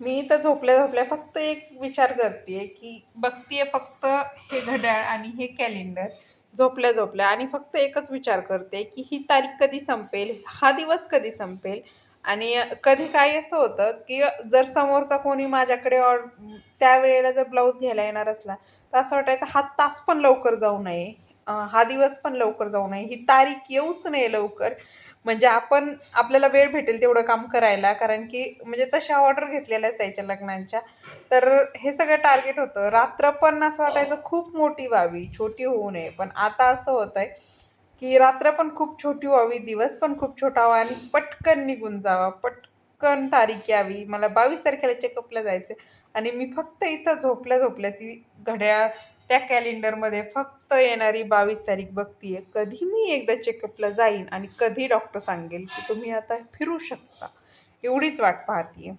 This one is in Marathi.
मी तर झोपल्या झोपल्या फक्त एक विचार करते की बघतीये फक्त हे घड्याळ आणि हे कॅलेंडर झोपल्या झोपल्या आणि फक्त एकच विचार करते की ही तारीख कधी संपेल, हा दिवस कधी संपेल. आणि कधी काही असं होतं की जर समोरचा कोणी माझ्याकडे त्यावेळेला जर ब्लाऊज घ्यायला येणार असला तर असं वाटायचं हा तास पण लवकर जाऊ नये, हा दिवस पण लवकर जाऊ नये, ही तारीख येऊच नये लवकर. म्हणजे आपण आपल्याला वेळ भेटेल तेवढं काम करायला, कारण की म्हणजे तशा ऑर्डर घेतलेल्या असायच्या लग्नांच्या. तर हे सगळं टार्गेट होतं. रात्र पण असं वाटायचं खूप मोठी व्हावी, छोटी होऊ नये. पण आता असं होतंय की रात्र पण खूप छोटी व्हावी, दिवस पण खूप छोटा व्हावा आणि पटकन निघून जावा, पटकन तारीख यावी. मला 22 तारखेला चेकअपला जायचं आणि मी फक्त इथं झोपल्या झोपल्या ती घड्याळ त्या कॅलेंडरमध्ये फक्त येणारी 22 तारीख बघतीये. कधी मी एकदा चेकअपला जाईन आणि कधी डॉक्टर सांगेल की तुम्ही आता फिरू शकता. एवढीच वाट पाहतीये.